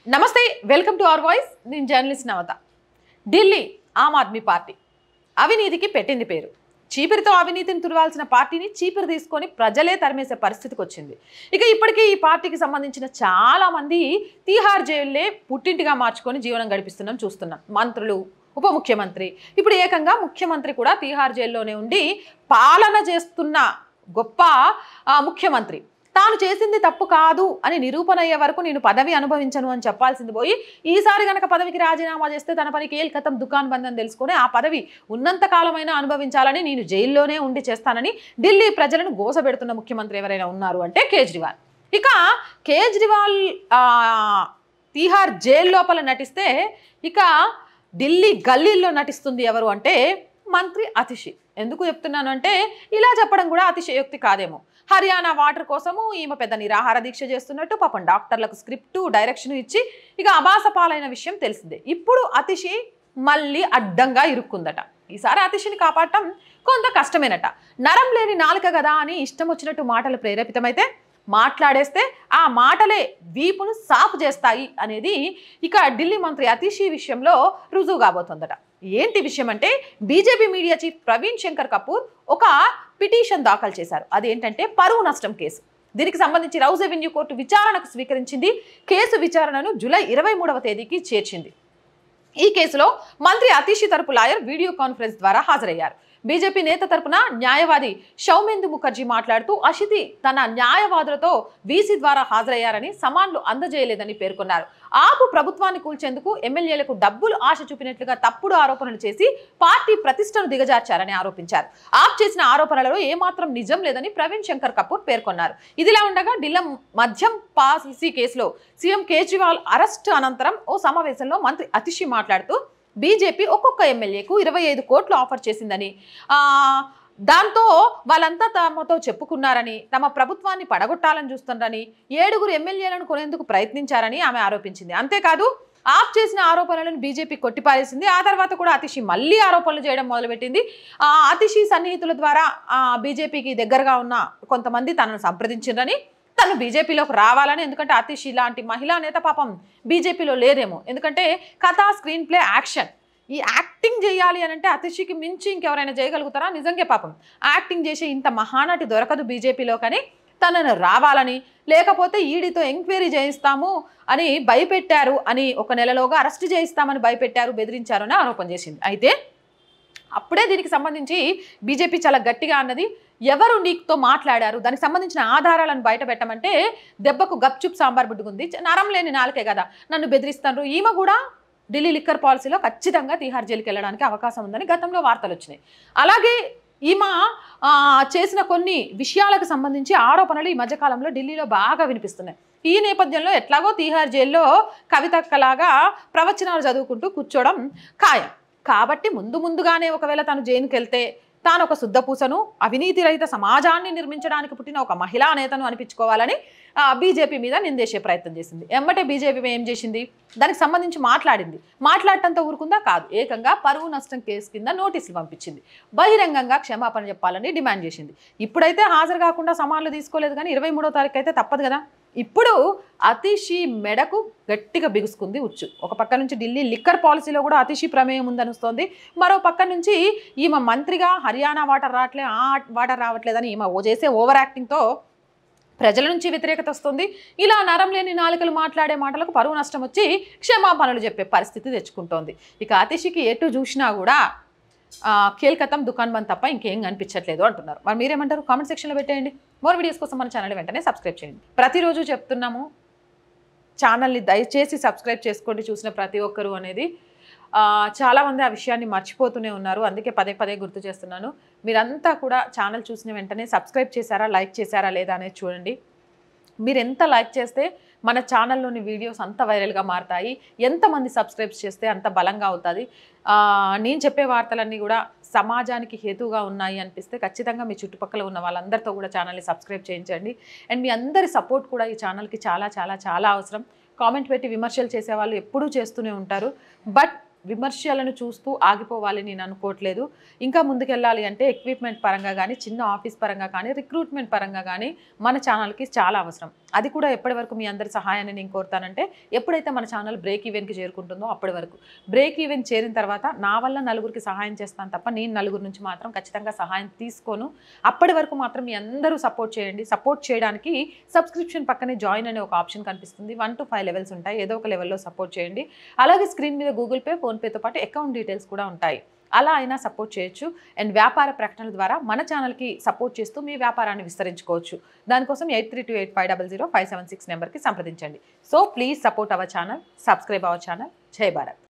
నమస్తే, welcome to our voice. నేను journalist నవత. Delhi Aam Aadmi party అవినీతికి పెట్టింది పేరు. చీపిరితో అవినీతిని తుడవాల్సిన పార్టీని చీపిరి తీసుకొని ప్రజలే తరిమేసే పరిస్థితికి వచ్చింది. ఇక ఇప్పటికీ ఈ పార్టీకి సంబంధించిన చాలా మంది తీహార్ జైలులే పుట్టింటిగా మార్చుకొని జీవనం చూస్తున్నాం. మంత్రులు, ఉప ముఖ్యమంత్రి, ఇప్పుడు ఏకంగా ముఖ్యమంత్రి కూడా తీహార్ జైల్లోనే ఉండి పాలన చేస్తున్న గొప్ప ముఖ్యమంత్రి తాను చేసింది తప్పు కాదు అని నిరూపణ అయ్యే వరకు నేను పదవి అనుభవించను అని చెప్పాల్సింది పోయి ఈసారి గనక పదవికి రాజీనామా చేస్తే తన పనికి ఏల్కతం దుకాన్ బంద్ అని తెలుసుకొని ఆ పదవి ఉన్నంత కాలమైనా అనుభవించాలని నేను జైల్లోనే ఉండి చేస్తానని ఢిల్లీ ప్రజలను గోసబెడుతున్న ముఖ్యమంత్రి ఎవరైనా ఉన్నారు అంటే కేజ్రీవాల్. ఇక కేజ్రీవాల్ తీహార్ జైలు లోపల నటిస్తే ఇక ఢిల్లీ గల్లీల్లో నటిస్తుంది ఎవరు అంటే మంత్రి అతిషి. ఎందుకు చెప్తున్నాను అంటే ఇలా చెప్పడం కూడా అతిశయోక్తి కాదేమో. హర్యానా వాటర్ కోసము ఈమె పెద్ద నిరాహార దీక్ష చేస్తున్నట్టు పాపం డాక్టర్లకు స్క్రిప్టు డైరెక్షన్ ఇచ్చి ఇక అబాసపాలైన విషయం తెలిసిందే. ఇప్పుడు అతిషి మళ్ళీ అడ్డంగా ఇరుక్కుందట. ఈసారి అతిషిని కాపాడటం కొంత కష్టమేనట. నరం లేని నాలుక కదా అని ఇష్టం వచ్చినట్టు మాటలు ప్రేరేపితమైతే మాట్లాడేస్తే ఆ మాటలే వీపును సాపు చేస్తాయి అనేది ఇక ఢిల్లీ మంత్రి అతిషి విషయంలో రుజువు కాబోతుందట. ఏంటి విషయం అంటే BJP media chief Praveen Shankar Kapoor ఒక పిటిషన్ దాఖలు చేశారు. అదేంటంటే పరువు నష్టం కేసు. దీనికి సంబంధించి రౌజ్ అవెన్యూ కోర్టు విచారణకు స్వీకరించింది. కేసు విచారణను జూలై 23వ తేదీకి చేర్చింది. ఈ కేసులో మంత్రి అతిషి తరపు లాయర్ వీడియో కాన్ఫరెన్స్ ద్వారా హాజరయ్యారు. బీజేపీ నేత తరపున న్యాయవాది సౌమేందు ముఖర్జీ మాట్లాడుతూ అషితి తన న్యాయవాదులతో వీసీ ద్వారా హాజరయ్యారని సమాన్లు అందజేయలేదని పేర్కొన్నారు. ఆపు ప్రభుత్వాన్ని కూల్చేందుకు ఎమ్మెల్యేలకు డబ్బులు ఆశ చూపినట్లుగా తప్పుడు ఆరోపణలు చేసి పార్టీ ప్రతిష్టను దిగజార్చారని ఆరోపించారు. ఆప్ చేసిన ఆరోపణలలో ఏమాత్రం నిజం లేదని ప్రవీణ్ శంకర్ కపూర్ పేర్కొన్నారు. ఇదిలా ఉండగా ఢిల్లీ మద్యం పాలసీ కేసులో సీఎం కేజ్రీవాల్ అరెస్టు అనంతరం ఓ సమావేశంలో మంత్రి అతిషి మాట్లాడుతూ బీజేపీ ఒక్కొక్క ఎమ్మెల్యేకు 25 కోట్లు ఆఫర్ చేసిందని, దాంతో వాళ్ళంతా తమతో చెప్పుకున్నారని, తమ ప్రభుత్వాన్ని పడగొట్టాలని చూస్తున్నారని, 7 ఎమ్మెల్యేలను కొనేందుకు ప్రయత్నించారని ఆమె ఆరోపించింది. అంతేకాదు ఆప్ చేసిన ఆరోపణలను బీజేపీ కొట్టిపారేసింది. ఆ తర్వాత కూడా అతిషి మళ్ళీ ఆరోపణలు చేయడం మొదలుపెట్టింది. అతిషి సన్నిహితుల ద్వారా బీజేపీకి దగ్గరగా ఉన్న కొంతమంది తనను సంప్రదించిందని, తను బీజేపీలోకి రావాలని, ఎందుకంటే అతిషి లాంటి మహిళా నేత పాపం బీజేపీలో లేదేమో, ఎందుకంటే కథ, స్క్రీన్ ప్లే, యాక్షన్ ఈ యాక్టింగ్ చేయాలి అని అంటే అతిషికి మించి ఇంకెవరైనా చేయగలుగుతారా? నిజంగా పాపం యాక్టింగ్ చేసే ఇంత మహానటి దొరకదు బీజేపీలో. కానీ తనను రావాలని, లేకపోతే ఈడీతో ఎంక్వైరీ చేయిస్తాము అని భయపెట్టారు అని, ఒక నెలలోగా అరెస్ట్ చేయిస్తామని భయపెట్టారు, బెదిరించారు అని ఆరోపణ చేసింది. అయితే అప్పుడే దీనికి సంబంధించి బీజేపీ చాలా గట్టిగా అన్నది, ఎవరు నీకుతో మాట్లాడారు, దానికి సంబంధించిన ఆధారాలను బయట పెట్టమంటే దెబ్బకు గప్చుప్ సాంబార్ బుడ్డుకుంది. నరం లేని నాలుకే కదా నన్ను బెదిరిస్తారు. ఈమె కూడా ఢిల్లీ లిక్కర్ పాలసీలో ఖచ్చితంగా తీహార్ జైలుకి వెళ్ళడానికి అవకాశం ఉందని గతంలో వార్తలు వచ్చినాయి. అలాగే ఈమె చేసిన కొన్ని విషయాలకు సంబంధించి ఆరోపణలు ఈ మధ్యకాలంలో ఢిల్లీలో బాగా వినిపిస్తున్నాయి. ఈ నేపథ్యంలో ఎట్లాగో తీహార్ జైల్లో కవితక్కలాగా ప్రవచనాలు చదువుకుంటూ కూర్చోవడం ఖాయం. కాబట్టి ముందుగానే ఒకవేళ తను జైలుకి వెళ్తే తాను ఒక శుద్ధపూసను, అవినీతి రహిత సమాజాన్ని నిర్మించడానికి పుట్టిన ఒక మహిళా నేతను అనిపించుకోవాలని బీజేపీ మీద నిందేసే ప్రయత్నం చేసింది. ఎమ్మటే బీజేపీ ఏం చేసింది, దానికి సంబంధించి మాట్లాడటంతో ఊరుకుందా? కాదు, ఏకంగా పరువు నష్టం కేసు కింద నోటీసులు పంపించింది. బహిరంగంగా క్షమాపణ చెప్పాలని డిమాండ్ చేసింది. ఇప్పుడైతే హాజరు కాకుండా సమాన్లు తీసుకోలేదు, కానీ 23వ తారీఖు అయితే తప్పదు కదా. ఇప్పుడు అతిషి మెడకు గట్టిగా బిగుసుకుంది ఉచ్చు. ఒక పక్క నుంచి ఢిల్లీ లిక్కర్ పాలసీలో కూడా అతిషి ప్రమేయం ఉందనిస్తోంది. మరో పక్క నుంచి ఈమె మంత్రిగా హర్యానా వాటర్ రావట్లేదని ఈమె చేసే ఓవర్ యాక్టింగ్తో ప్రజల నుంచి వ్యతిరేకత వస్తుంది. ఇలా నరం లేని నాలుకలు మాట్లాడే మాటలకు పరువు నష్టం వచ్చి క్షమాపణలు చెప్పే పరిస్థితి తెచ్చుకుంటోంది. ఇక అతిషికి ఎటు చూసినా కూడా కేల్కతం దుకాన్ బంద్ తప్ప ఇంకేం కనిపించట్లేదు అంటున్నారు. మరి మీరేమంటారు? కామెంట్ సెక్షన్లో పెట్టేయండి. మోర్ వీడియోస్ కోసం మన ఛానల్ వెంటనే సబ్స్క్రైబ్ చేయండి. ప్రతిరోజు చెప్తున్నాము, ఛానల్ని దయచేసి సబ్స్క్రైబ్ చేసుకోండి చూసిన ప్రతి ఒక్కరు అనేది. చాలామంది ఆ విషయాన్ని మర్చిపోతూనే ఉన్నారు, అందుకే పదే గుర్తు చేస్తున్నాను. మీరంతా కూడా ఛానల్ చూసిన వెంటనే సబ్స్క్రైబ్ చేశారా, లైక్ చేశారా లేదా అనేది చూడండి. మీరు ఎంత లైక్ చేస్తే మన ఛానల్లోని వీడియోస్ అంత వైరల్గా మారుతాయి, ఎంతమంది సబ్స్క్రైబ్ చేస్తే అంత బలంగా అవుతుంది. నేను చెప్పే వార్తలన్నీ కూడా సమాజానికి హేతుగా ఉన్నాయి అనిపిస్తే ఖచ్చితంగా మీ చుట్టుపక్కల ఉన్న వాళ్ళందరితో కూడా ఛానల్ని సబ్స్క్రైబ్ చేయించండి. అండ్ మీ అందరి సపోర్ట్ కూడా ఈ ఛానల్కి చాలా చాలా చాలా అవసరం. కామెంట్ పెట్టి విమర్శలు చేసేవాళ్ళు ఎప్పుడూ చేస్తూనే ఉంటారు, బట్ విమర్శలను చూస్తూ ఆగిపోవాలి నేను అనుకోవట్లేదు. ఇంకా ముందుకెళ్ళాలి అంటే ఎక్విప్మెంట్ పరంగా కానీ, చిన్న ఆఫీస్ పరంగా కానీ, రిక్రూట్మెంట్ పరంగా కానీ మన ఛానల్కి చాలా అవసరం. అది కూడా ఎప్పటి వరకు మీ అందరి సహాయాన్ని నేను కోరుతానంటే, ఎప్పుడైతే మన ఛానల్ బ్రేక్ ఈవెన్కి చేరుకుంటుందో అప్పటి వరకు. బ్రేక్ ఈవెన్ చేరిన తర్వాత నా వల్ల నలుగురికి సహాయం చేస్తాను తప్ప నేను నలుగురు నుంచి మాత్రం ఖచ్చితంగా సహాయం తీసుకోను. అప్పటి వరకు మాత్రం మీ అందరూ సపోర్ట్ చేయండి. సపోర్ట్ చేయడానికి సబ్స్క్రిప్షన్ పక్కనే జాయిన్ అనే ఒక ఆప్షన్ కనిపిస్తుంది. 1 to 5 లెవెల్స్ ఉంటాయి. ఏదో ఒక లెవెల్లో సపోర్ట్ చేయండి. అలాగే స్క్రీన్ మీద గూగుల్ పే, ఫోన్పేతో పాటు అకౌంట్ డీటెయిల్స్ కూడా ఉంటాయి. అలా అయినా సపోర్ట్ చేయొచ్చు. అండ్ వ్యాపార ప్రకటనల ద్వారా మన ఛానల్కి సపోర్ట్ చేస్తూ మీ వ్యాపారాన్ని విస్తరించుకోవచ్చు. దానికోసం 8328500576 నెంబర్కి సంప్రదించండి. So please support our channel, subscribe our channel. జై భారత్.